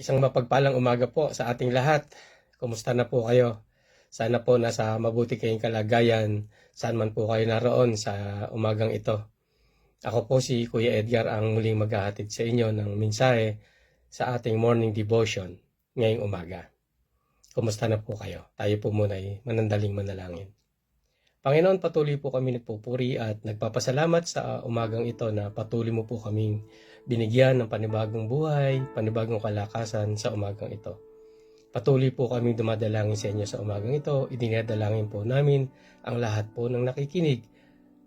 Isang mapagpalang umaga po sa ating lahat. Kumusta na po kayo? Sana po nasa mabuti kayong kalagayan saan man po kayo naroon sa umagang ito. Ako po si Kuya Edgar ang muling maghahatid sa inyo ng mensahe sa ating morning devotion ngayong umaga. Kumusta na po kayo? Tayo po muna ay manandaling manalangin. Panginoon, patuloy po kami nagpupuri at nagpapasalamat sa umagang ito na patuloy mo po kaming binigyan ng panibagong buhay, panibagong kalakasan sa umagang ito. Patuloy po kaming dumadalangin sa inyo sa umagang ito. Idinadalangin po namin ang lahat po ng nakikinig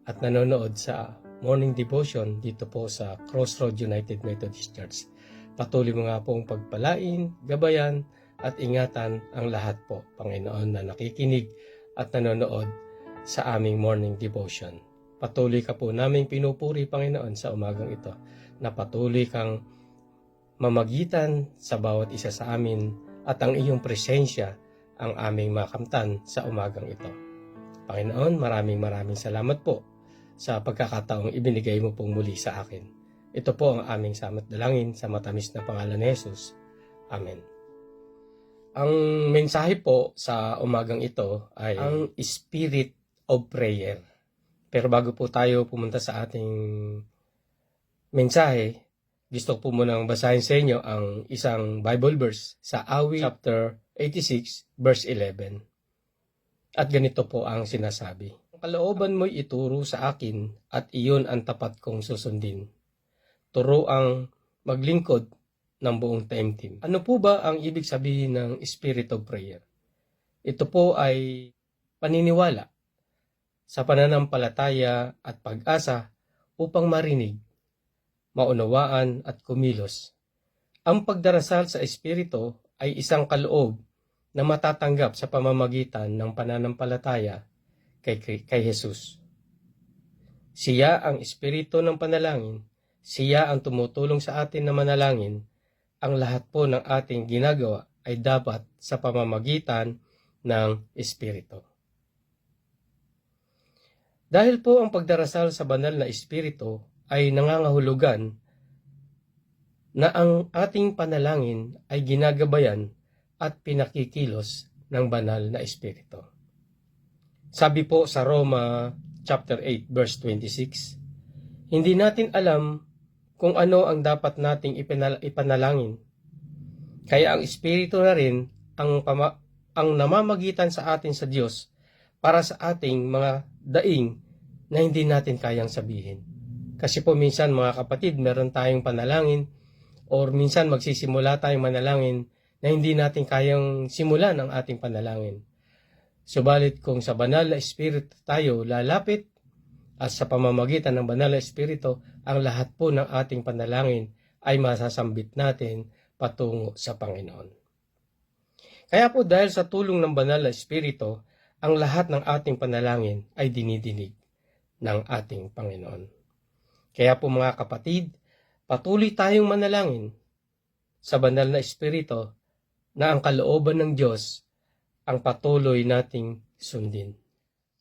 at nanonood sa morning devotion dito po sa Crossroad United Methodist Church. Patuloy mo nga pong pagpalain, gabayan at ingatan ang lahat po, Panginoon, na nakikinig at nanonood sa aming morning devotion. Patuloy ka po naming pinupuri, Panginoon, sa umagang ito, na patuloy kang mamagitan sa bawat isa sa amin at ang iyong presensya ang aming makamtan sa umagang ito. Panginoon, maraming salamat po sa pagkakataong ibinigay mo pong muli sa akin. Ito po ang aming samot dalangin sa matamis na pangalan ni Jesus. Amen. Ang mensahe po sa umagang ito ay ang Spirit of Prayer. Pero bago po tayo pumunta sa ating mensahe, gusto ko po munang basahin sa inyo ang isang Bible verse sa Awit chapter 86 verse 11. At ganito po ang sinasabi: "Ang kalooban mo'y ituro sa akin at iyon ang tapat kong susundin. Turo ang maglingkod ng buong taimtim." Ano po ba ang ibig sabihin ng Spirit of Prayer? Ito po ay paniniwala sa pananampalataya at pag-asa upang marinig, maunawaan at kumilos. Ang pagdarasal sa Espiritu ay isang kaloob na matatanggap sa pamamagitan ng pananampalataya kay Jesus. Siya ang Espiritu ng panalangin, siya ang tumutulong sa atin na manalangin. Ang lahat po ng ating ginagawa ay dapat sa pamamagitan ng Espiritu. Dahil po ang pagdarasal sa banal na Espiritu ay nangangahulugan na ang ating panalangin ay ginagabayan at pinakikilos ng banal na Espiritu. Sabi po sa Roma chapter 8 verse 26, hindi natin alam kung ano ang dapat nating ipanalangin. Kaya ang Espiritu na rin ang namamagitan sa atin sa Diyos para sa ating mga daing na hindi natin kayang sabihin. Kasi po minsan mga kapatid, meron tayong panalangin or minsan magsisimula tayong manalangin na hindi natin kayang simulan ang ating panalangin. Subalit kung sa banal na Espiritu tayo lalapit at sa pamamagitan ng banal na Espiritu, ang lahat po ng ating panalangin ay masasambit natin patungo sa Panginoon. Kaya po dahil sa tulong ng banal na Espiritu, ang lahat ng ating panalangin ay dinidinig ng ating Panginoon. Kaya po mga kapatid, patuloy tayong manalangin sa banal na Espiritu na ang kalooban ng Diyos ang patuloy nating sundin.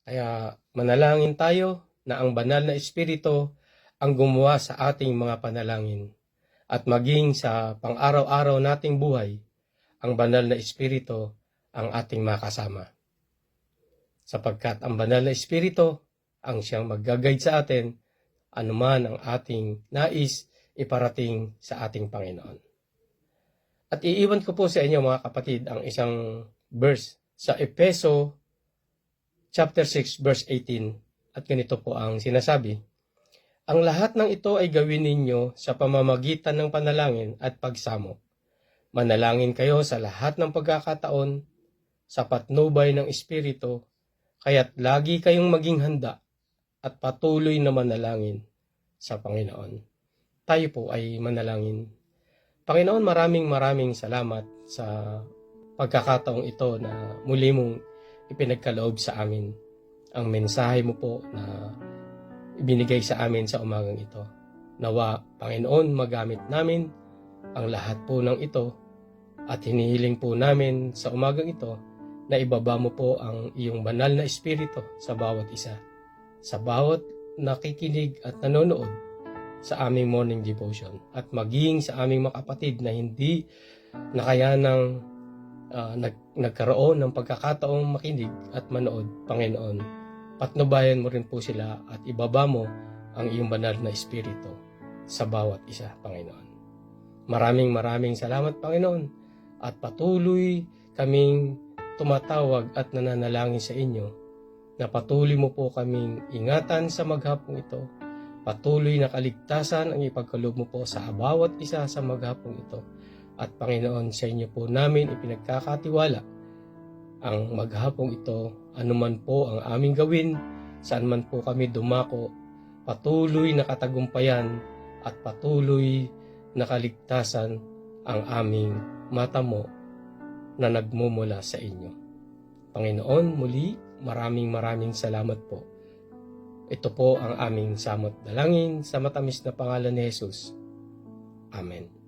Kaya manalangin tayo na ang banal na Espiritu ang gumawa sa ating mga panalangin at maging sa pang-araw-araw nating buhay, ang banal na Espiritu ang ating makasama. Sapagkat ang banal na Espiritu ang siyang mag-guide sa atin anuman ang ating nais iparating sa ating Panginoon. At iiwan ko po sa inyo mga kapatid ang isang verse sa Efeso chapter 6 verse 18 at ganito po ang sinasabi: "Ang lahat ng ito ay gawin ninyo sa pamamagitan ng panalangin at pagsamo. Manalangin kayo sa lahat ng pagkakataon sa patnubay ng Espiritu, kaya't lagi kayong maging handa at patuloy na manalangin sa Panginoon." Tayo po ay manalangin. Panginoon, maraming salamat sa pagkakataong ito na muli mong ipinagkaloob sa amin ang mensahe mo po na ibinigay sa amin sa umagang ito. Nawa, Panginoon, magamit namin ang lahat po ng ito at hinihiling po namin sa umagang ito na ibaba mo po ang iyong banal na Espiritu sa bawat isa, sa bawat nakikinig at nanonood sa aming morning devotion, at maging sa aming mga kapatid na hindi nakayanang nagkaroon ng pagkakataong makinig at manood, Panginoon. Patnubayan mo rin po sila at ibaba mo ang iyong banal na Espiritu sa bawat isa, Panginoon. Maraming salamat, Panginoon, at patuloy kaming tumatawag at nananalangin sa inyo na patuloy mo po kaming ingatan sa maghapong ito. Patuloy na kaligtasan ang ipagkaloob mo po sa bawat isa sa maghapong ito. At Panginoon, sa inyo po namin ipinagkakatiwala ang maghapong ito, anuman po ang aming gawin, saan man po kami dumako, patuloy na katagumpayan at patuloy na kaligtasan ang aming matamo na nagmumula sa inyo. Panginoon, muli, maraming salamat po. Ito po ang aming samot dalangin sa matamis na pangalan ni Jesus. Amen.